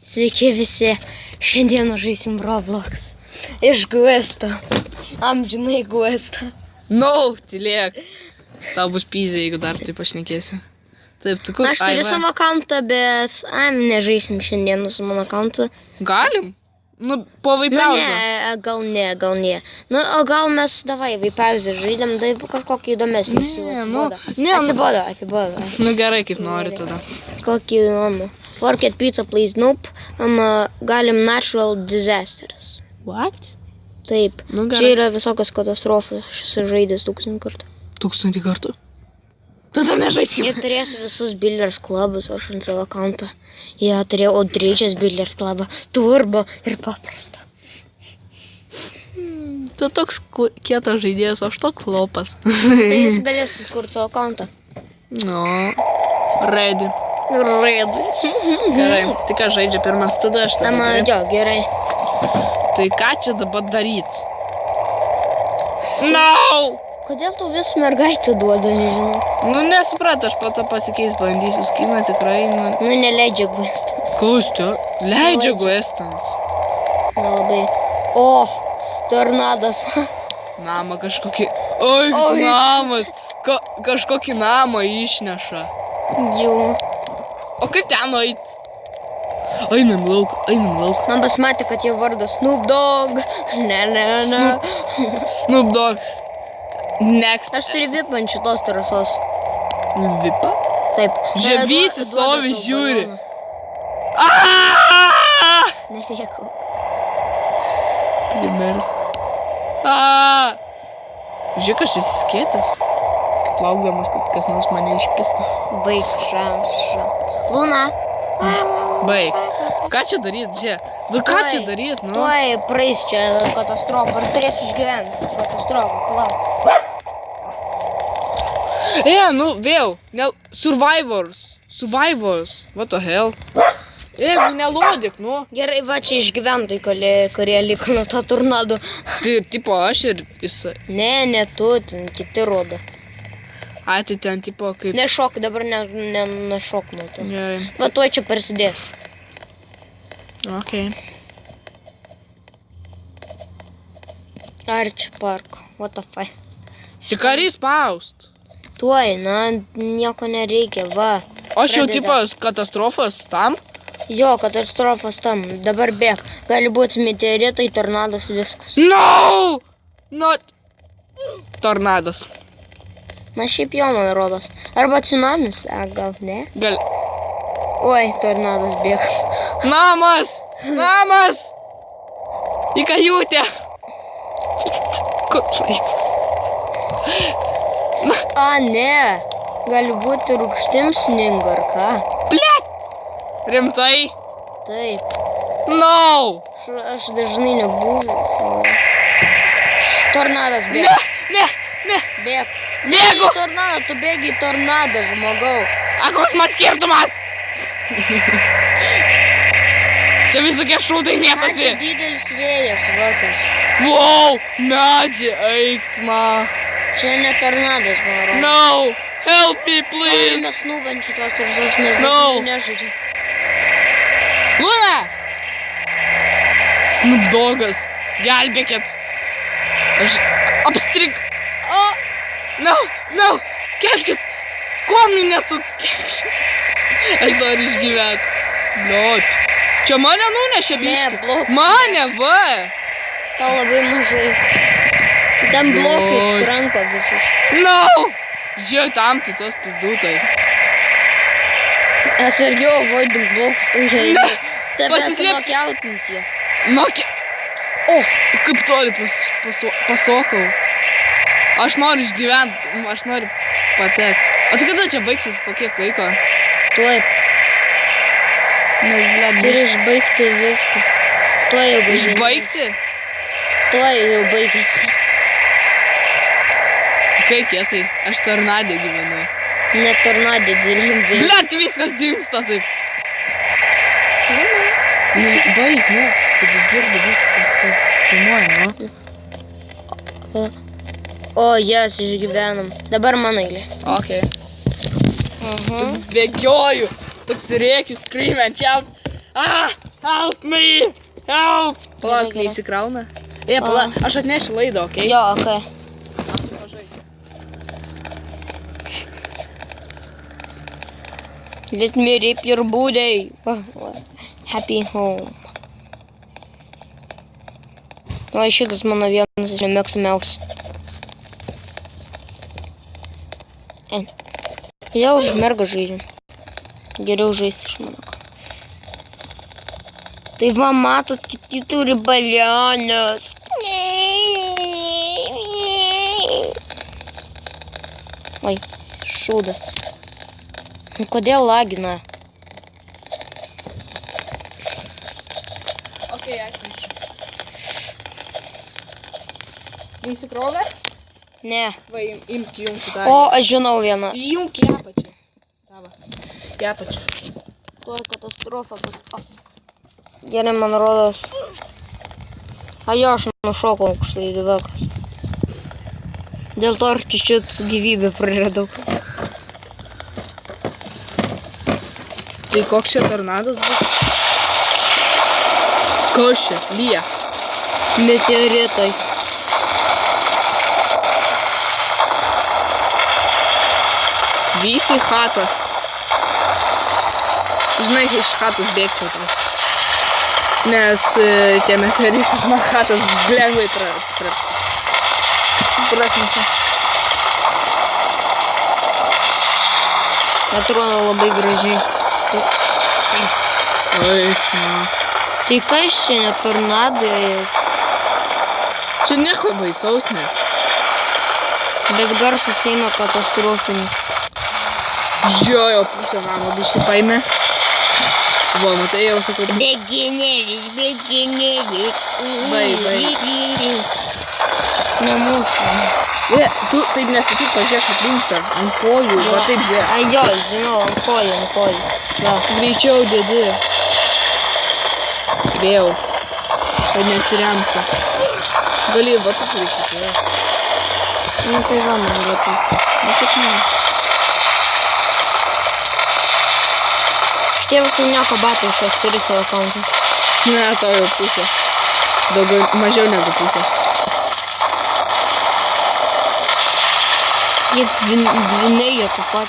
Sveiki visi, šiandieną žaisim Roblox. Iš Guesto. Amžinai Guesto. Tylėk. Tau bus pyzė, jeigu dar taip pašnekėsi. Taip, tu kur? Aš turiu savo akauntą, bet nežaisim šiandieną su mano akauntu. Galim? Po vaipiauzę. Gal ne. O gal mes davai vaipiauzę žaidėm, tai kažkokį įdomesnį. Atsibodo. Gerai, kaip nori tada. Kokį įdomų. Work at pizza, please. Nope. Galim natural disasters. What? Taip. Čia yra visokios katastrofos. Aš esu žaidęs 1000 kartų. 1000 kartų? Tada nežaiskime. Ir turėsiu visus billiards klubus aš ant savo akaunto. Jie turėjau Audrydžias billiards klubą, turbo ir paprastą. Tu toks kietas žaidėjas, aš toks lopas. Tai jis galės sukurti savo akauntą. Ready. Gerai, tai ką žaidžia pirmas, tada aš tada. Jo, gerai. Tai ką čia dabar daryt? Kodėl tu vis mergaitę duoda, nežinau? Nesuprat, aš po to pasikeis, bandysiu skiną tikrai. Neleidžia Guestams. Kas tu? Leidžia Guestams. Nelabai. Tornadas. Namą kažkokį. Namas. Kažkokį namą išneša. Jau. O kaip ten eit? Einam lauk. Man pasimatė, kad jo vardas Snoop Dogg. Ne. Snoop Dogs. Next. Aš turiu vipą ant šitos terasos. Vipą? Taip. Ževysis stovi, žiūri. Nerėkau. Primeris. Žiūrėk, aš esi skėtas. Plaukdamas, kad kas nors mane išpista. Baig, šam. Luna. Baig. Ką čia daryt, žiūrėk? Ką čia daryt, Tuoj praeis čia katastrofa. Ar turėsi išgyventi katastrofą? Palauk. Vėl. Survivors. What the hell? Jeigu nelodik, Gerai, va čia išgyventai, kurie liko nuo to tornado. Tai tipo aš ir jisai. Ne tu, ten kiti rodo. Tai ten tipo kaip... Nešok, dabar nešok nuo to. Gerai. Va tuoj čia prasidės. Okay. Arch Park, what the fuck. Tik ar įspaust? Tuoj, nieko nereikia, va. Aš jau tipo katastrofas tam? Jo, katastrofas tam, dabar bėg. Gali būti meteoritai, tornadas, viskas. Tornadas. Šiaip jo, man rodos. Arba tsunamis, gal ne? Gal. Oi, tornadas bėg. Namas! Į kajutę! Koks laivas? Ne. Gali būti rūgštim sninga, ar ką? Blet! Rimtai? Taip. Aš dažnai nebuvęs. Tornadas bėg. Ne. Bėg. Bėgu. Tornadą, tu bėgi į tornadą, žmogau. Koks man skirtumas? Čia visokie šūdai mėtosi. Čia didelis vėjas, vakas. Wow, medžiai, eiktna. Čia ne tornadas, man rodos. Help me, please. Mes nubančiu tos tarsos, mes dažnai nežaidžiam. Luna! Snoop Doggas, gelbėkit. Aš apstrik. Kelkis. Kuo minė tu kelkis? Aš noriu išgyventi. Bliot. Čia mane nunešė biškį. Ne, blokai. Mane, va. Tau labai mažai. Ten blokai tranko visus. Žiūrėk, tam tai tos pizdutai. Atsargiau, vaidink blokus, tai žaidai. Pasislėpsiu. Nokiautins jie. Kaip toli pasokau. Aš noriu išgyventi, aš noriu patekti. O tai kada čia baigsis, po kiek laiko? Tuoj. Nes, blėt, turi išbaigti viską. Tuoj jau baigėsi. Išbaigti? Tuoj jau baigėsi. Kai kietai, aš tornadė gyvenu. Ne tornadė, dilim vėl. Blet, viskas dingsta taip. Baig, taip girdi viskas, kas filmuoja, Jas, išgyvenam. Dabar man eilė. Okay. Toks bėgioju, toks rėkiu, scream and shout. Help me! Help! Palauk, Gerai. neįsikrauna. Palauk, aš atnešiu laidą, okei? Jo, okei. Let me rip your booty. Happy home. O, šitas mano vienas iš mėgstamiausių. Jau už mergą žaidžiam. Geriau žaisti iš mano. Tai va, matot, kiti turi balionus. Oi, šūdas. Kodėl lagina? Okei, atnešiu. Neįsikrovė? Ne. Va, imk jungti tą. O, aš žinau vieną. Įjunk į apačią. Tava. Į apačią. Tuo katastrofa bus. Gerai, man rodos. Jo, aš nušokau aukštai divakas. Dėl to ir čiut gyvybę praradau. Tai koks čia tornadas bus? Kas čia? Lyja. Meteoritais. Vysi chatą. Žinai, iš chatos bėgčiau tau. Nes tie meteoritai, žinau, chatas lengvai prakničia. Atrodo labai gražiai. Oi, čia. Tai kas čia, ne tornadai? Čia nieko baisaus, ne. Bet garsas eina katastrofinis. Žiojo pusę namo biškį paėmė. Va, matai, jau sakau. Beginėlis. Bai. Ne mūsų. Tu taip nestatyk, pažiūrėk, kaip linksta. Ant kojų, va taip žiūrėk. Jo, žinau, ant kojų. Va. Greičiau dėdi. Vėl. Kad nesiremtų. Gali, va taip laikyti. Nu tai va, man reikia. Nu kaip man. Šitie visai nieko batai iš aš turi savo akauntą. Ne, tau jau pusė. Daugiau, mažiau negu pusė. Jie dviniai, jie taip pat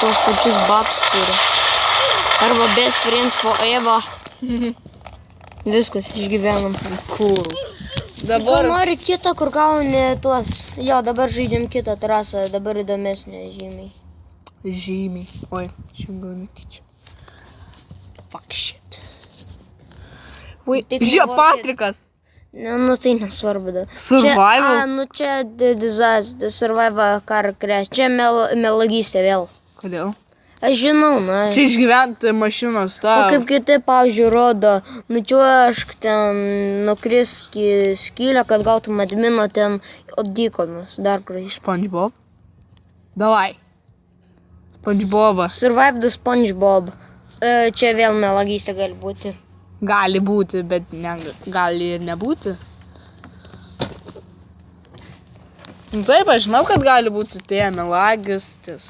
tos pačius batus turi. Arba best friends forever. Viskas, išgyvenam. Cool. Dabar nori kitą, kur gauni tuos. Jo, dabar žaidžiam kitą trasą, dabar įdomesnė žymiai. Žymiai. Oi, šiandien gal netyčia. Fuck shit. Ui, žiūrėk, Patrikas. Nu tai nesvarbu. Da. Survival? Čia disaster, survival car crash. Čia melagystė vėl. Kodėl? Aš žinau, na. Čia išgyventi mašinos, O tau. kaip kiti, pavyzdžiui, rodo, nučiuošk ten, nukrisk į skylę, kad gautum admino ten odikonas, dar gražiai. SpongeBob? Davai. SpongeBobas. Survive the SpongeBob. Čia vėl melagystė gali būti. Gali būti, bet gali ir nebūti. Nu taip, aš žinau, kad gali būti tie melagystės,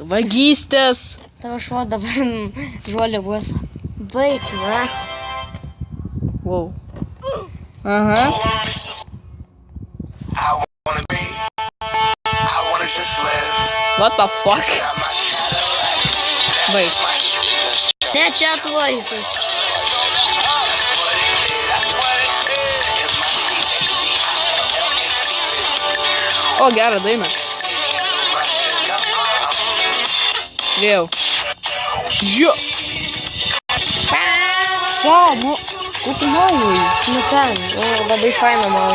vagystės. Tavo šuo dabar žuolė bus. Baik, na. Wow. Aha. What the fuck? Baik. Ne, čia atvaizas. O, gerą dainą. Vėl. Žiū. Wow, nu, kokį naują. Nu ten, labai faina man.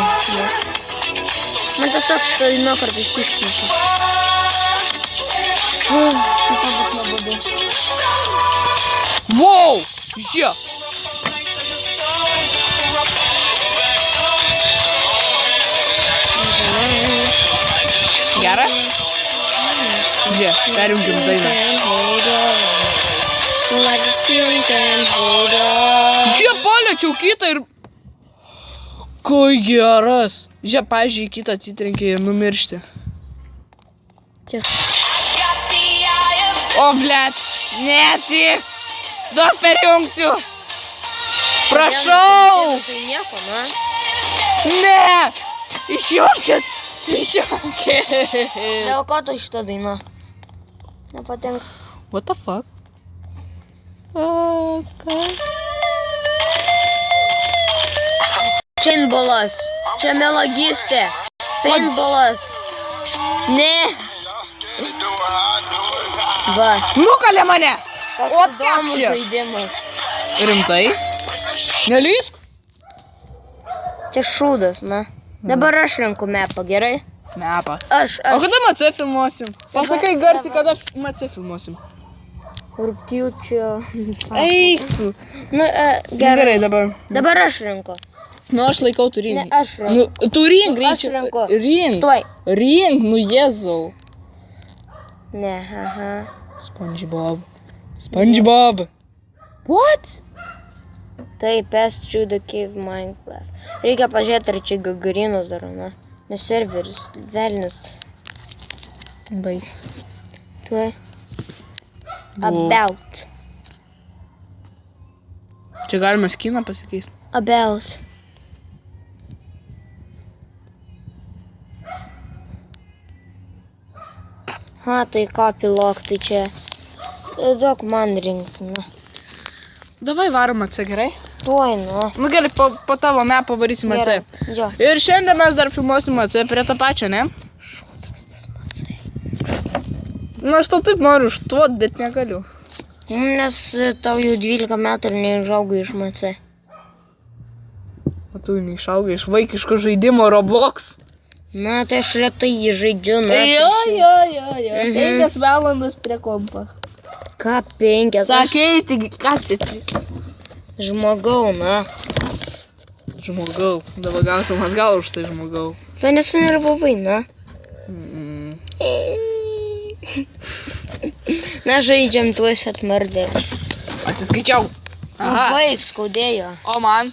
Man tiesiog šitą dainą kartais išknyčia. Šitą bus nuobodu. Wow, žiū. Gerą? Žiū, perjungiam dainą. Žiū, paliečiau kitą ir... Kai geras. Žiū, pavyzdžiui, kitą atsitrenkė ir numiršti. Čia. O, blėt, ne tik. Dar perjungsiu. Prašau. Tai nieko, na. Ne. Išjunkit. Išjunkit. Dėl ko tu šitą dainą? Nepatinka. What the fuck? Okay. Paintballas. Čia melagistė. Paintballas. Ne. Va. Nukalė mane. Koks įdomus kapšė. žaidimas. Rimtai? Nelysk? Čia šūdas, na. Dabar aš renku mepą, gerai? Mepą. Aš. O kada MC filmuosim? Pasakai garsiai, kada MC filmuosim. Rūpjūčio. Eik tu. Nu, Gerai dabar. Dabar aš renku. Nu, aš laikau tu rink. Ne, aš renku. Nu, tu rink, Aš greičiau. renku. Rink. Tuoj. Rink, nu Jėzau. Ne, aha. SpongeBob. SpongeBob. What? Tai Pass Through the Cave Minecraft. Reikia pažiūrėti, ar čia Gagarinas dar, na. Nes serveris, velnis. Baig. Tuoj. About. Čia galima skiną pasikeisti. About. Ha, tai copylog, tai čia. Duok man rinkti, na. Davai varom AC, gerai? Tuoj, na. Nu gerai, po tavo mepą varysim AC. Gerai. Jo. Ir šiandien mes dar filmuosim AC prie tą pačią, ne? Nu, aš tau taip noriu užtuot, bet negaliu. Nes tau jau 12 metų ir neišaugai iš MC. O tu neišaugai iš vaikiško žaidimo Roblox. Na, tai aš retai jį žaidžiu, na. Jo. Mhm. 5 valandas prie kompo. Ką 5? Aš Sakei, tai ką čia? žmogau, na. Žmogau. Dabar gautum atgal už tai žmogau. Tai nesunervavai, na. Na, žaidžiam tuos atmardėlius. Atsiskaičiau. Aha. Baig skaudėjo. O man?